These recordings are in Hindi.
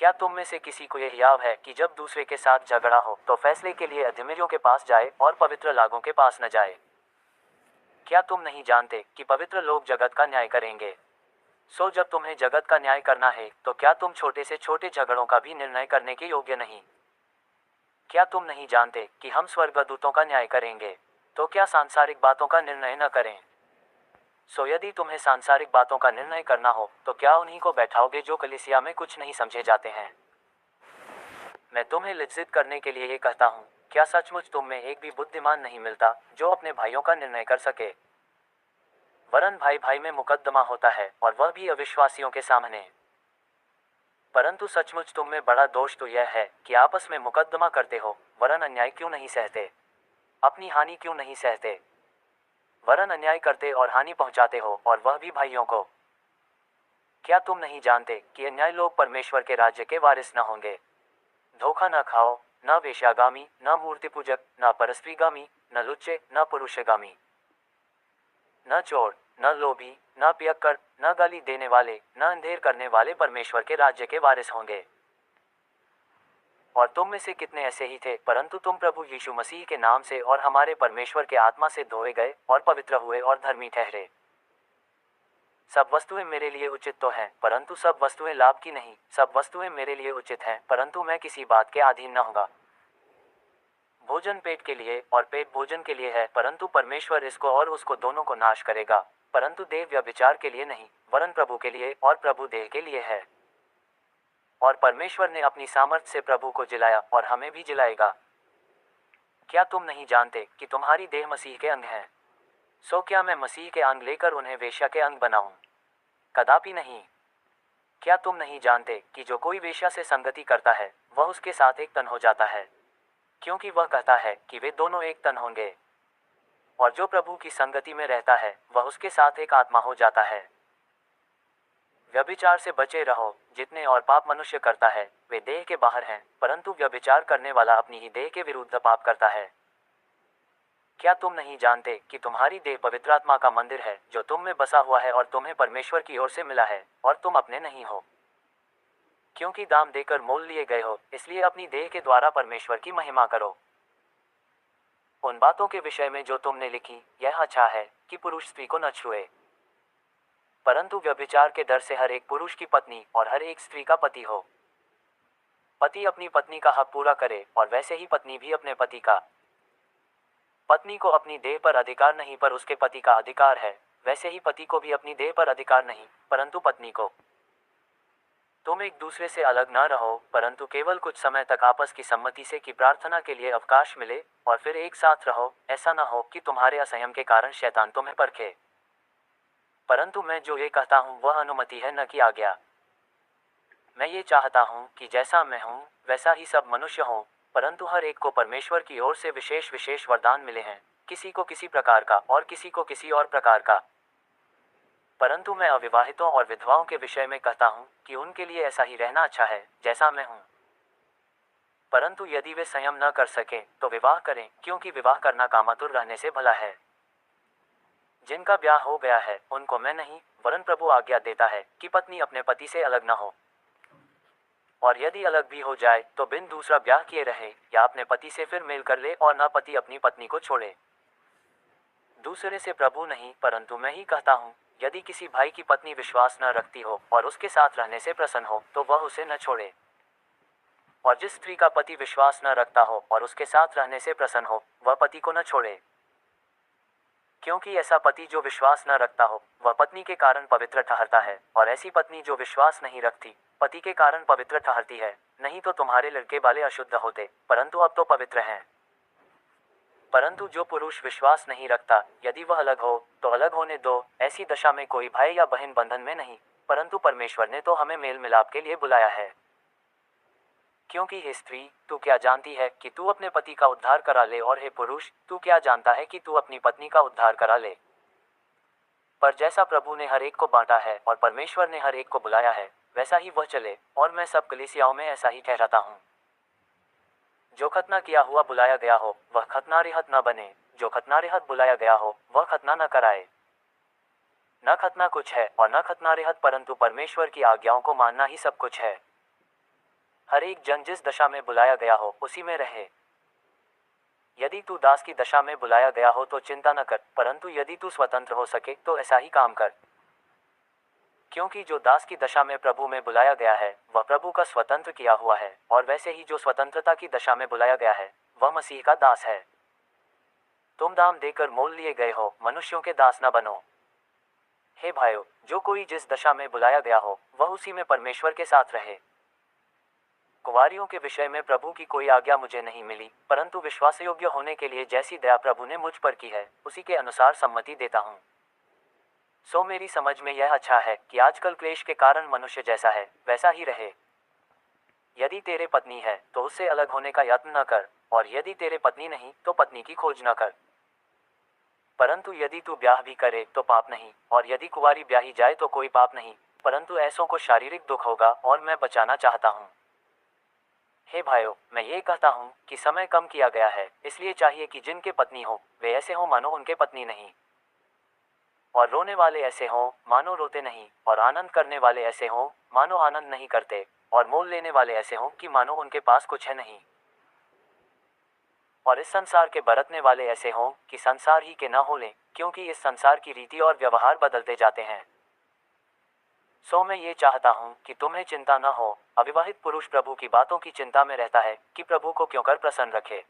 क्या तुम में से किसी को यह याद है कि जब दूसरे के साथ झगड़ा हो तो फैसले के लिए अधिकारियों के पास जाए और पवित्र लोगों के पास न जाए? क्या तुम नहीं जानते कि पवित्र लोग जगत का न्याय करेंगे? जब तुम्हें जगत का न्याय करना है तो क्या तुम छोटे से छोटे झगड़ों का भी निर्णय करने के योग्य नहीं? क्या तुम नहीं जानते कि हम स्वर्गदूतों का न्याय करेंगे? तो क्या सांसारिक बातों का निर्णय न करें? यदि तुम्हें सांसारिक बातों का निर्णय करना हो तो क्या उन्हीं को बैठाओगे जो कलीसिया में कुछ नहीं समझे जाते हैं? मैं तुम्हें लज्जित करने के लिए ये कहता हूँ, क्या सचमुच तुम में एक भी बुद्धिमान नहीं मिलता जो अपने भाइयों का निर्णय कर सके? वरन भाई भाई में मुकदमा होता है और वह भी अविश्वासियों के सामने। परंतु सचमुच तुम में बड़ा दोष तो यह है कि आपस में मुकदमा करते हो, वरन अन्याय क्यों नहीं सहते? अपनी हानि क्यों नहीं सहते? वरन अन्याय करते और हानि पहुंचाते हो, और वह भी भाइयों को। क्या तुम नहीं जानते कि अन्यायी लोग परमेश्वर के राज्य के वारिस न होंगे? धोखा न खाओ, न वेश्यागामी, न मूर्ति पूजक, न परस्त्रीगामी, न लुच्चे, न पुरुषगामी, न चोर, न लोभी, न पियक्कड़, न गाली देने वाले, न अंधेर करने वाले परमेश्वर के राज्य के वारिस होंगे। और तुम में से कितने ऐसे ही थे, परंतु तुम प्रभु यीशु मसीह के नाम से और हमारे परमेश्वर के आत्मा से धोए गए और पवित्र हुए और धर्मी ठहरे। सब वस्तुएं मेरे लिए उचित तो हैं, परंतु सब वस्तुएं लाभ की नहीं। सब वस्तुएं मेरे लिए उचित हैं, परंतु मैं किसी बात के अधीन न होगा। भोजन पेट के लिए और पेट भोजन के लिए है, परंतु परमेश्वर इसको और उसको दोनों को नाश करेगा। परंतु देह व्यभिचार के लिए नहीं, वरन प्रभु के लिए, और प्रभु देह के लिए है। और परमेश्वर ने अपनी सामर्थ्य से प्रभु को जिलाया और हमें भी जिलाएगा। क्या तुम नहीं जानते कि तुम्हारी देह मसीह के अंग हैं? क्या मैं मसीह के अंग लेकर उन्हें वेश्या के अंग बनाऊं? कदापि नहीं। क्या तुम नहीं जानते कि जो कोई वेश्या से संगति करता है वह उसके साथ एक तन हो जाता है, क्योंकि वह कहता है कि वे दोनों एक तन होंगे। और जो प्रभु की संगति में रहता है वह उसके साथ एक आत्मा हो जाता है। व्यभिचार से बचे रहो। जितने और पाप मनुष्य करता है वे देह के बाहर हैं, परंतु व्यभिचार करने वाला अपनी ही देह के विरुद्ध पाप करता है। क्या तुम नहीं जानते कि तुम्हारी देह पवित्र आत्मा का मंदिर है जो तुम में बसा हुआ है और तुम्हें परमेश्वर की ओर से मिला है, और तुम अपने नहीं हो, क्योंकि दाम देकर मोल लिए गए हो। इसलिए अपनी देह के द्वारा परमेश्वर की महिमा करो। उन बातों के विषय में जो तुमने लिखी, यह अच्छा है कि पुरुष स्त्री को न छुए। परंतु व्यभिचार के डर से हर एक पुरुष की पत्नी और हर एक स्त्री का पति हो। पति अपनी पत्नी का हक पूरा करे, और वैसे ही पत्नी भी अपने पति का। पत्नी को अपनी देह पर अधिकार नहीं, पर उसके पति का अधिकार है। वैसे ही पति को भी अपनी देह पर अधिकार नहीं, परंतु पत्नी को। तुम एक दूसरे से अलग न रहो, परंतु केवल कुछ समय तक आपस की सम्मति से कि प्रार्थना के लिए अवकाश मिले, और फिर एक साथ रहो। ऐसा न हो कि तुम्हारे असंयम के कारण शैतान तुम्हें परखे। परंतु मैं जो ये कहता हूँ वह अनुमति है, न कि आज्ञा। मैं ये चाहता हूँ कि जैसा मैं हूँ वैसा ही सब मनुष्य हों, परंतु हर एक को परमेश्वर की ओर से विशेष विशेष वरदान मिले हैं, किसी को किसी प्रकार का और किसी को किसी और प्रकार का। परंतु मैं अविवाहितों और विधवाओं के विषय में कहता हूँ कि उनके लिए ऐसा ही रहना अच्छा है जैसा मैं हूँ। परंतु यदि वे संयम न कर सके तो विवाह करें, क्योंकि विवाह करना कामातुर रहने से भला है। जिनका ब्याह हो गया है उनको मैं नहीं, वरन प्रभु आज्ञा देता है कि पत्नी अपने पति से अलग न हो। और यदि अलग भी हो जाए तो बिन दूसरा ब्याह किए रहे, या अपने पति से फिर मेल कर ले, और न पति अपनी पत्नी को छोड़े। दूसरे से प्रभु नहीं, परंतु मैं ही कहता हूँ, यदि किसी भाई की पत्नी विश्वास न रखती हो और उसके साथ रहने से प्रसन्न हो तो वह उसे न छोड़े। और जिस स्त्री का पति विश्वास न रखता हो और उसके साथ रहने से प्रसन्न हो, वह पति को न छोड़े। क्योंकि ऐसा पति जो विश्वास न रखता हो वह पत्नी के कारण पवित्र ठहरता है, और ऐसी पत्नी जो विश्वास नहीं रखती पति के कारण पवित्र ठहरती है। नहीं तो तुम्हारे लड़के वाले अशुद्ध होते, परंतु अब तो पवित्र हैं। परंतु जो पुरुष विश्वास नहीं रखता, यदि वह अलग हो तो अलग होने दो। ऐसी दशा में कोई भाई या बहन बंधन में नहीं, परंतु परमेश्वर ने तो हमें मेल मिलाप के लिए बुलाया है। क्योंकि हे स्त्री, तू क्या जानती है कि तू अपने पति का उद्धार करा ले, और हे पुरुष, तू क्या जानता है कि तू अपनी पत्नी का उद्धार करा ले। पर जैसा प्रभु ने हर एक को बांटा है और परमेश्वर ने हर एक को बुलाया है, वैसा ही वह चले। और मैं सब कलीसियाओं में ऐसा ही ठहराता हूँ। जो खतना किया हुआ बुलाया गया हो वह खतनारेहत न बने, जो खतनारेहत बुलाया गया हो वह खतना न कराए। न खतना कुछ है और न खतनारेहत, परंतु परमेश्वर की आज्ञाओं को मानना ही सब कुछ है। हर एक जन जिस दशा में बुलाया गया हो उसी में रहे। यदि तू दास की दशा में बुलाया गया हो तो चिंता न कर, परंतु यदि तू स्वतंत्र हो सके तो ऐसा ही काम कर। क्योंकि जो दास की दशा में प्रभु में बुलाया गया है वह प्रभु का स्वतंत्र किया हुआ है, और वैसे ही जो स्वतंत्रता की दशा में बुलाया गया है वह मसीह का दास है। तुम दाम देकर मोल लिए गए हो, मनुष्यों के दास न बनो। हे भाइयों, जो कोई जिस दशा में बुलाया गया हो वह उसी में परमेश्वर के साथ रहे। कुंवारियों के विषय में प्रभु की कोई आज्ञा मुझे नहीं मिली, परंतु विश्वास योग्य होने के लिए जैसी दया प्रभु ने मुझ पर की है उसी के अनुसार सम्मति देता हूँ। सो मेरी समझ में यह अच्छा है कि आजकल क्लेश के कारण मनुष्य जैसा है वैसा ही रहे। यदि तेरे पत्नी है तो उससे अलग होने का यत्न न कर, और यदि तेरे पत्नी नहीं तो पत्नी की खोज न कर। परंतु यदि तू ब्याह भी करे तो पाप नहीं, और यदि कुंवारी ब्याही जाए तो कोई पाप नहीं, परंतु ऐसों को शारीरिक दुख होगा और मैं बचाना चाहता हूँ। हे भाइयों, मैं ये कहता हूँ कि समय कम किया गया है, इसलिए चाहिए कि जिनके पत्नी हो वे ऐसे हों मानो उनके पत्नी नहीं, और रोने वाले ऐसे हों मानो रोते नहीं, और आनंद करने वाले ऐसे हों मानो आनंद नहीं करते, और मोल लेने वाले ऐसे हों कि मानो उनके पास कुछ है नहीं, और इस संसार के बरतने वाले ऐसे हों कि संसार ही के न हो लें, क्योंकि इस संसार की रीति और व्यवहार बदलते जाते हैं। सो मैं ये चाहता हूँ कि तुम्हें चिंता न हो। अविवाहित पुरुष प्रभु की बातों की चिंता में रहता है कि प्रभु को क्यों कर प्रसन्न रखे,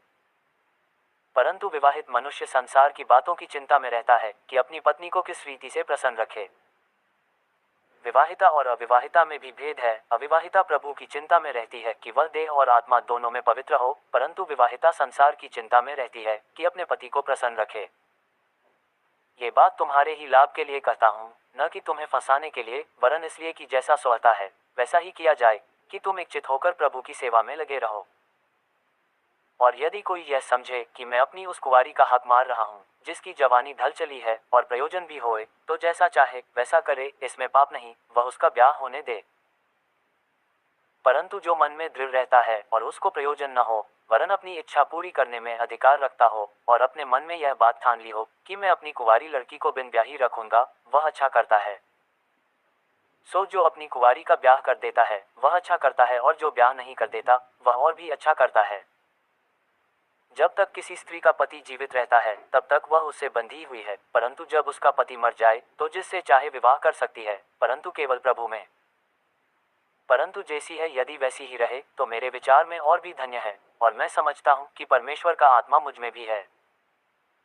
परंतु विवाहित मनुष्य संसार की बातों की चिंता में रहता है कि अपनी पत्नी को किस रीति से प्रसन्न रखे। विवाहिता और अविवाहिता में भी भेद है। अविवाहिता प्रभु की चिंता में रहती है कि वह देह और आत्मा दोनों में पवित्र हो, परंतु विवाहिता संसार की चिंता में रहती है कि अपने पति को प्रसन्न रखे। ये बात तुम्हारे ही लाभ के लिए कहता हूँ, न कि तुम्हें फंसाने के लिए, वरन इसलिए कि जैसा सोचता है वैसा ही किया जाए, कि तुम इच्छित होकर प्रभु की सेवा में लगे रहो। और यदि कोई यह समझे कि मैं अपनी उस कुंवारी का हक मार रहा हूँ जिसकी जवानी ढल चली है और प्रयोजन भी होए, तो जैसा चाहे वैसा करे, इसमें पाप नहीं, वह उसका ब्याह होने दे। परंतु जो मन में दृढ़ रहता है और उसको प्रयोजन न हो, वरन अपनी इच्छा पूरी करने में अधिकार रखता हो, और अपने मन में यह बात ठान ली हो कि मैं अपनी कुंवारी लड़की को बिन ब्याही रखूंगा, वह अच्छा करता है। सो जो अपनी कुंवारी का ब्याह कर देता है वह अच्छा करता है, और जो ब्याह नहीं कर देता वह और भी अच्छा करता है। जब तक किसी स्त्री का पति जीवित रहता है तब तक वह उससे बंधी हुई है, परंतु जब उसका पति मर जाए तो जिससे चाहे विवाह कर सकती है, परंतु केवल प्रभु में। परंतु जैसी है यदि वैसी ही रहे तो मेरे विचार में और भी धन्य है, और मैं समझता हूँ कि परमेश्वर का आत्मा मुझ में भी है।